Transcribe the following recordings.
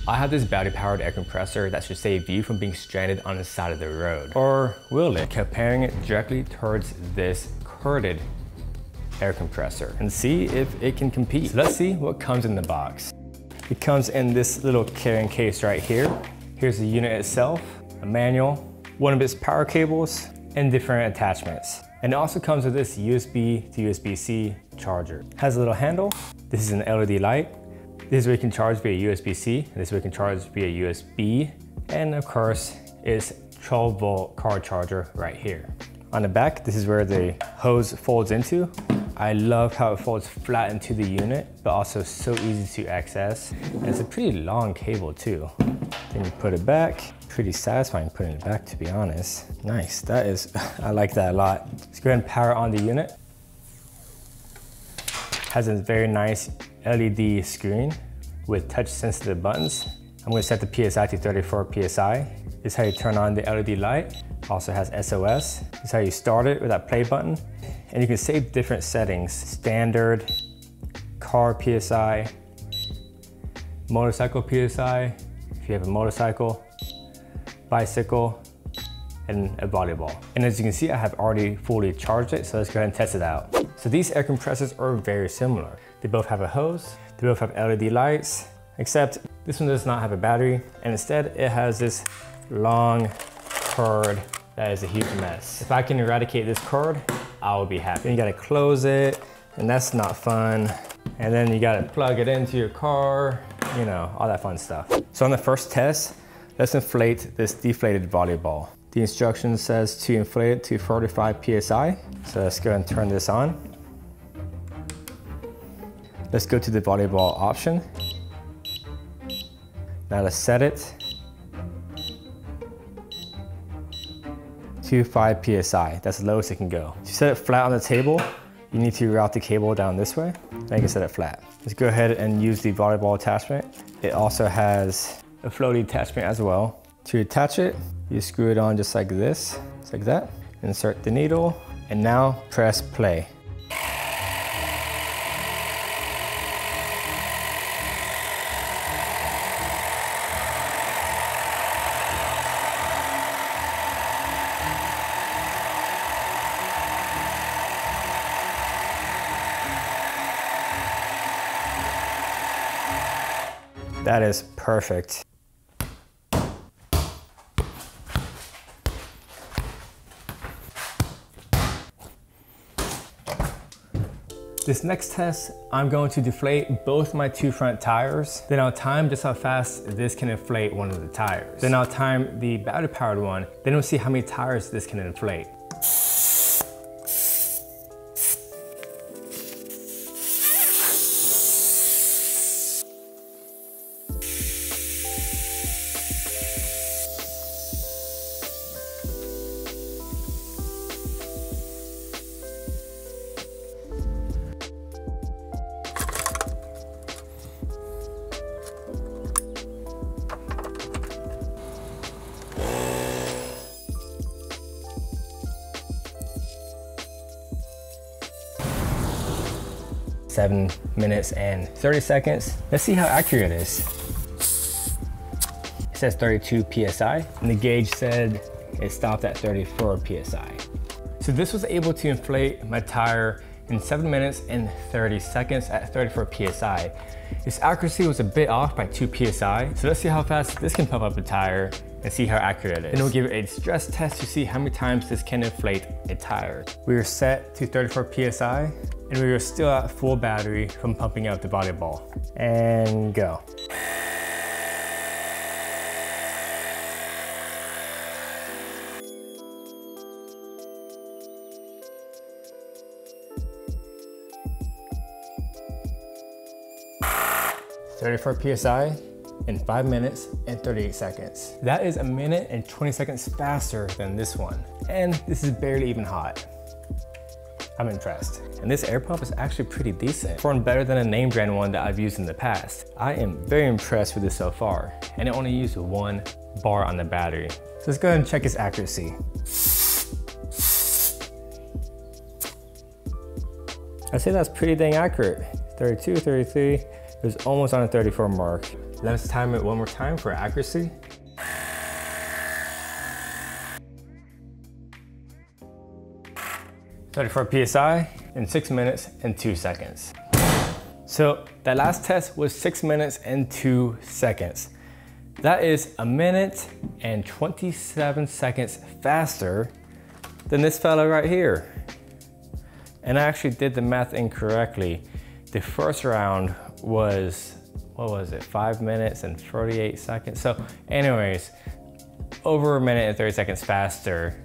I have this battery powered air compressor that should save you from being stranded on the side of the road. Or will it? Comparing it directly towards this corded air compressor and see if it can compete. So let's see what comes in the box. It comes in this little carrying case right here. Here's the unit itself, a manual, one of its power cables, and different attachments. And it also comes with this USB to USB-C charger. It has a little handle. This is an LED light. This is where you can charge via USB-C. This is where you can charge via USB. And of course, is 12-volt car charger right here. On the back, this is where the hose folds into. I love how it folds flat into the unit, but also so easy to access. And it's a pretty long cable too. Then you put it back. Pretty satisfying putting it back, to be honest. Nice, that is, I like that a lot. Let's go ahead and power on the unit. Has a very nice LED screen with touch sensitive buttons. I'm gonna set the PSI to 34 PSI. This is how you turn on the LED light. Also has SOS. This is how you start it with that play button. And you can save different settings. Standard, car PSI, motorcycle PSI, if you have a motorcycle, bicycle, and a volleyball. And as you can see, I have already fully charged it, so let's go ahead and test it out. So these air compressors are very similar. They both have a hose, they both have LED lights, except this one does not have a battery, and instead it has this long cord that is a huge mess. If I can eradicate this cord, I will be happy. Then you gotta close it, and that's not fun. And then you gotta plug it into your car, you know, all that fun stuff. So on the first test, let's inflate this deflated volleyball. The instruction says to inflate it to 45 PSI. So let's go and turn this on. Let's go to the volleyball option. Now let's set it to 5 PSI. That's the lowest it can go. To set it flat on the table, you need to route the cable down this way. Then you can set it flat. Let's go ahead and use the volleyball attachment. It also has a floaty attachment as well. To attach it, you screw it on just like this, just like that. Insert the needle, and now press play. That is perfect. This next test, I'm going to deflate both my two front tires. Then I'll time just how fast this can inflate one of the tires. Then I'll time the battery powered one. Then we'll see how many tires this can inflate. Seven minutes and 30 seconds. Let's see how accurate it is. It says 32 PSI, and the gauge said it stopped at 34 PSI. So this was able to inflate my tire in 7 minutes and 30 seconds at 34 PSI. Its accuracy was a bit off by 2 PSI. So let's see how fast this can pump up a tire and see how accurate it is. Then we'll give it a stress test to see how many times this can inflate a tire. We are set to 34 PSI, and we are still at full battery from pumping out the volleyball. And go. "34 PSI in 5 minutes and 38 seconds. That is 1 minute and 20 seconds faster than this one. And this is barely even hot. I'm impressed. And this air pump is actually pretty decent. Performed better than a name brand one that I've used in the past. I am very impressed with this so far. And it only used 1 bar on the battery. So let's go ahead and check its accuracy. I'd say that's pretty dang accurate. 32, 33, it was almost on a 34 mark. Let's time it one more time for accuracy. .34 PSI in 6 minutes and 2 seconds. So that last test was 6 minutes and 2 seconds. That is 1 minute and 27 seconds faster than this fella right here. And I actually did the math incorrectly. The first round was, what was it, 5 minutes and 38 seconds. So anyways, over 1 minute and 30 seconds faster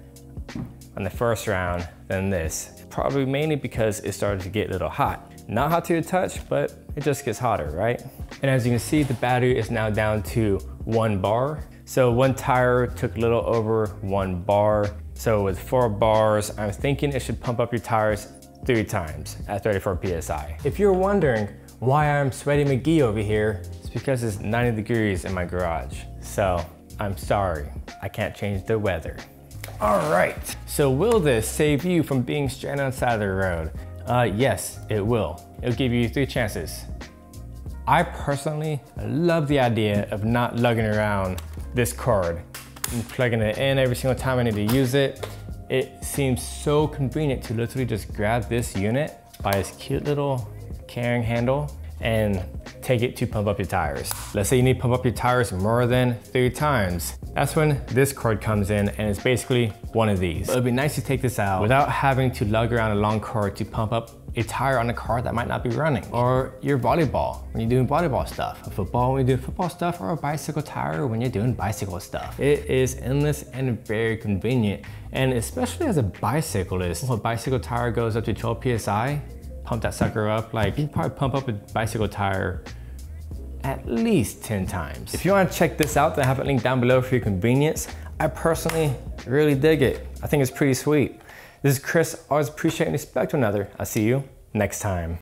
on the first round than this. Probably mainly because it started to get a little hot. Not hot to the touch, but it just gets hotter, right? And as you can see, the battery is now down to 1 bar. So 1 tire took a little over 1 bar. So with 4 bars, I'm thinking it should pump up your tires 3 times at 34 PSI. If you're wondering why I'm sweaty McGee over here, it's because it's 90 degrees in my garage. So I'm sorry, I can't change the weather. All right, so will this save you from being stranded on the side of the road? Yes, it will. It'll give you 3 chances. I personally love the idea of not lugging around this cord and plugging it in every single time I need to use it. It seems so convenient to literally just grab this unit by its cute little carrying handle and take it to pump up your tires. Let's say you need to pump up your tires more than 3 times. That's when this cord comes in, and it's basically one of these. It'd be nice to take this out without having to lug around a long cord to pump up a tire on a car that might not be running. Or your volleyball when you're doing volleyball stuff, a football when you're doing football stuff, or a bicycle tire when you're doing bicycle stuff. It is endless and very convenient. And especially as a bicyclist, if a bicycle tire goes up to 12 PSI, pump that sucker up, like you can probably pump up a bicycle tire at least 10 times. If you want to check this out, I have it linked down below for your convenience. I personally really dig it. I think it's pretty sweet. This is Chris, always appreciate and respect one another. I'll see you next time.